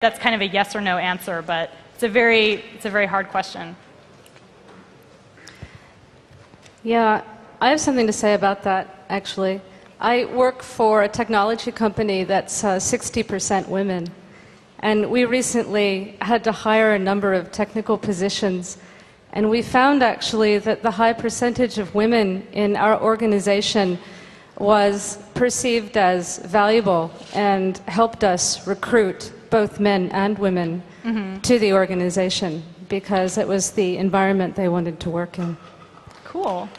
that's kind of a yes or no answer, but it's a very hard question. Yeah, I have something to say about that, actually. I work for a technology company that's 60% women. And we recently had to hire a number of technical positions. And we found, actually, that the high percentage of women in our organization was perceived as valuable and helped us recruit both men and women to the organization because it was the environment they wanted to work in. Cool.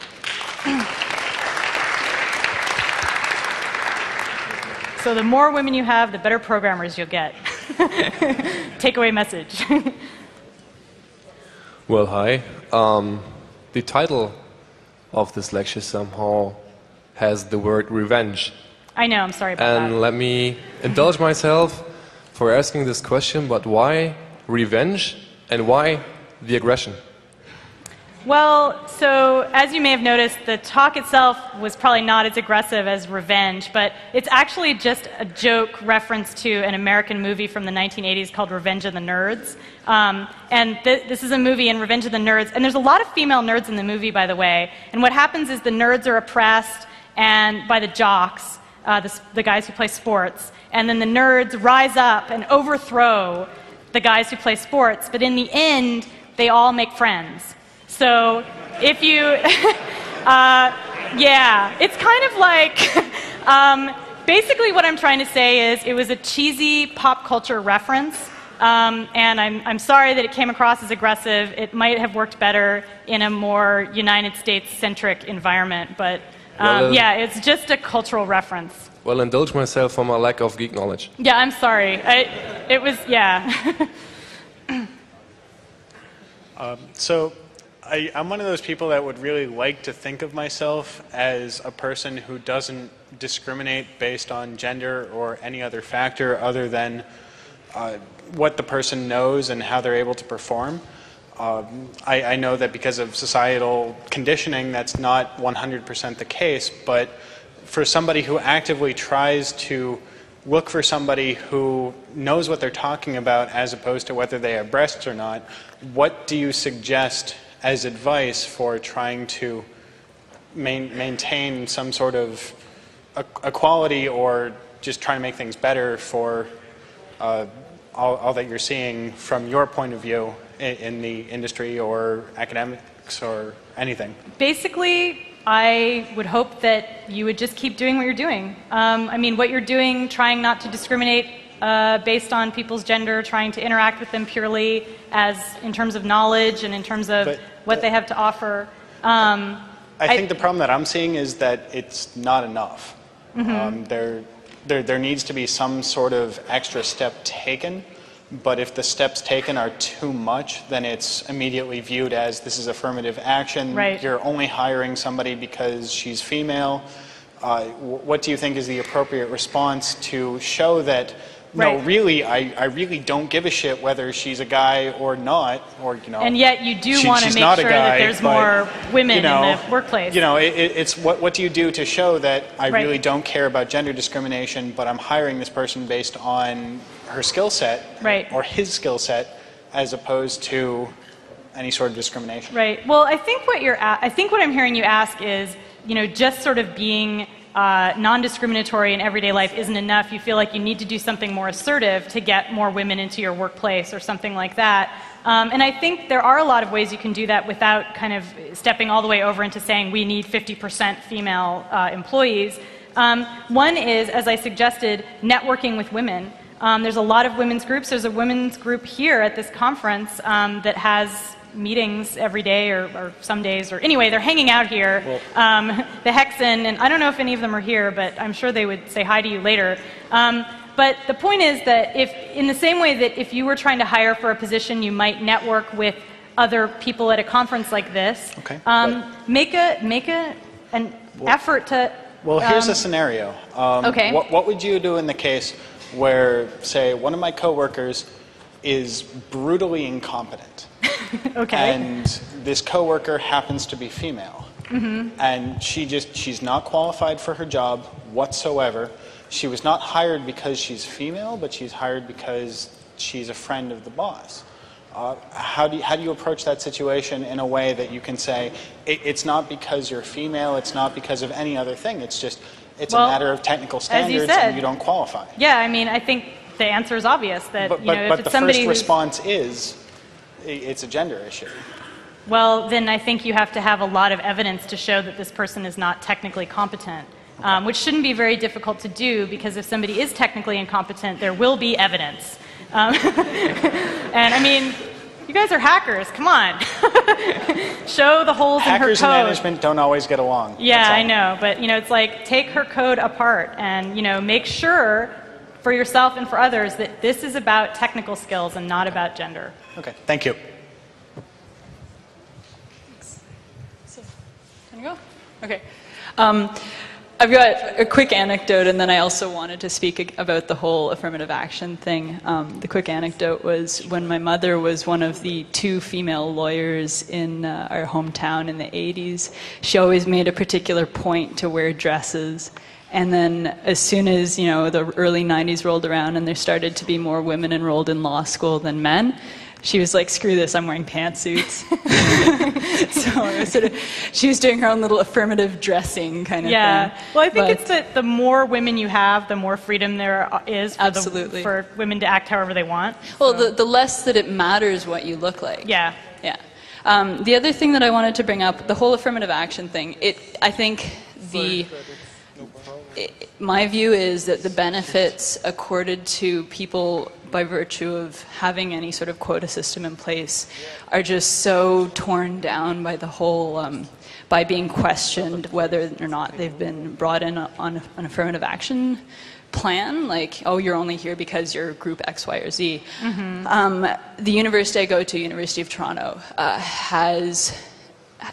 So the more women you have, the better programmers you'll get. Takeaway message. Well, hi. The title of this lecture somehow has the word revenge. I know, I'm sorry about that. And let me indulge myself for asking this question, but why revenge and why the aggression? Well, so as you may have noticed, the talk itself was probably not as aggressive as revenge, but it's actually just a joke reference to an American movie from the 1980s called Revenge of the Nerds. And this is a movie in Revenge of the Nerds, and there's a lot of female nerds in the movie, by the way. And what happens is the nerds are oppressed and by the jocks, the guys who play sports, and then the nerds rise up and overthrow the guys who play sports. But in the end, they all make friends. So if you, yeah, it's kind of like, basically what I'm trying to say is it was a cheesy pop culture reference, and I'm sorry that it came across as aggressive. It might have worked better in a more United States-centric environment, but yeah, it's just a cultural reference. Well, indulge myself for my lack of geek knowledge. Yeah, I'm sorry. It was, yeah. So I'm one of those people that would really like to think of myself as a person who doesn't discriminate based on gender or any other factor other than what the person knows and how they're able to perform. I know that because of societal conditioning, that's not 100% the case, but for somebody who actively tries to look for somebody who knows what they're talking about as opposed to whether they have breasts or not, what do you suggest as advice for trying to maintain some sort of equality or just trying to make things better for all that you're seeing from your point of view in the industry or academics or anything? Basically, I would hope that you would just keep doing what you're doing. I mean, what you're doing, trying not to discriminate based on people's gender, trying to interact with them purely as in terms of knowledge and in terms of what they have to offer. I think the problem that I'm seeing is that it's not enough. There needs to be some sort of extra step taken, but if the steps taken are too much, then it's immediately viewed as this is affirmative action. Right. You're only hiring somebody because she's female. What do you think is the appropriate response to show that no, really, I really don't give a shit whether she's a guy or not, or you know. And yet you do want to make sure that there's more women in the workplace. You know, it's what do you do to show that I really don't care about gender discrimination, but I'm hiring this person based on her skill set or his skill set, as opposed to any sort of discrimination. Right. Well, I think what I'm hearing you ask is, you know, just sort of being non-discriminatory in everyday life isn't enough. You feel like you need to do something more assertive to get more women into your workplace or something like that. And I think there are a lot of ways you can do that without kind of stepping all the way over into saying we need 50% female employees. One is, as I suggested, networking with women. There's a lot of women's groups. There's a women's group here at this conference that has meetings every day or some days, or anyway, they're hanging out here. The Hexen, and I don't know if any of them are here, but I'm sure they would say hi to you later. But the point is that if, in the same way that if you were trying to hire for a position, you might network with other people at a conference like this. Okay. Make an effort to. Well, here's a scenario. Okay. What would you do in the case where, say, one of my coworkers is brutally incompetent? Okay. And this coworker happens to be female. And she's not qualified for her job whatsoever. She was not hired because she's female, but she's hired because she's a friend of the boss. How do you approach that situation in a way that you can say it's not because you're female, it's not because of any other thing, it's a matter of technical standards and you don't qualify? Yeah, I mean, I think the answer is obvious that but if it's the somebody first response is it's a gender issue. Well, then I think you have to have a lot of evidence to show that this person is not technically competent, which shouldn't be very difficult to do, because if somebody is technically incompetent, there will be evidence. And I mean, you guys are hackers, come on. Show the holes in her code. Hackers and management don't always get along. Yeah, I know, but it's like, take her code apart and make sure for yourself and for others that this is about technical skills and not about gender. Okay, thank you. Can you go? Okay. I've got a quick anecdote, and then I also wanted to speak about the whole affirmative action thing. The quick anecdote was when my mother was one of the 2 female lawyers in our hometown in the 80s, she always made a particular point to wear dresses. And then as soon as, the early 90s rolled around and there started to be more women enrolled in law school than men, she was like, screw this, I'm wearing pantsuits. So it was she was doing her own little affirmative dressing kind of thing. Well, I think it's that the more women you have, the more freedom there is for women to act however they want. Well, the less that it matters what you look like. Yeah. Yeah. The other thing that I wanted to bring up, the whole affirmative action thing, I think my view is that the benefits accorded to people by virtue of having any sort of quota system in place are just so torn down by the whole, by being questioned whether or not they've been brought in on an affirmative action plan, like, oh, you're only here because you're group X, Y, or Z. Mm-hmm. The university I go to, University of Toronto, has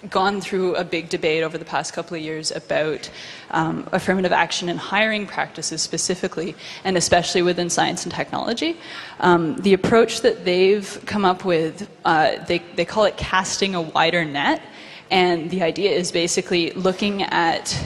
gone through a big debate over the past couple of years about affirmative action and hiring practices specifically, and especially within science and technology. The approach that they've come up with, they call it casting a wider net, and the idea is basically looking at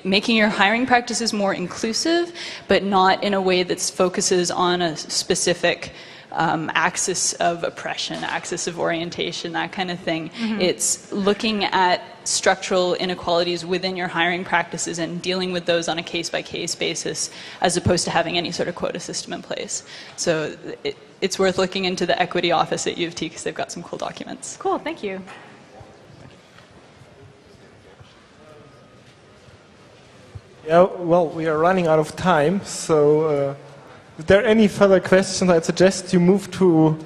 making your hiring practices more inclusive, but not in a way that focuses on a specific axis of oppression, axis of orientation, that kind of thing. Mm-hmm. It's looking at structural inequalities within your hiring practices and dealing with those on a case-by-case basis, as opposed to having any sort of quota system in place. So it's worth looking into the equity office at U of T, because they've got some cool documents. Cool, thank you. Yeah, well, we are running out of time, so if there are any further questions, I'd suggest you move to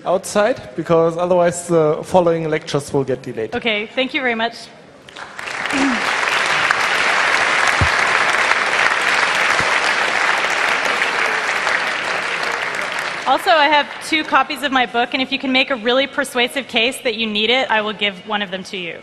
outside, because otherwise the following lectures will get delayed. Okay, thank you very much. Also, I have 2 copies of my book, and if you can make a really persuasive case that you need it, I will give one of them to you.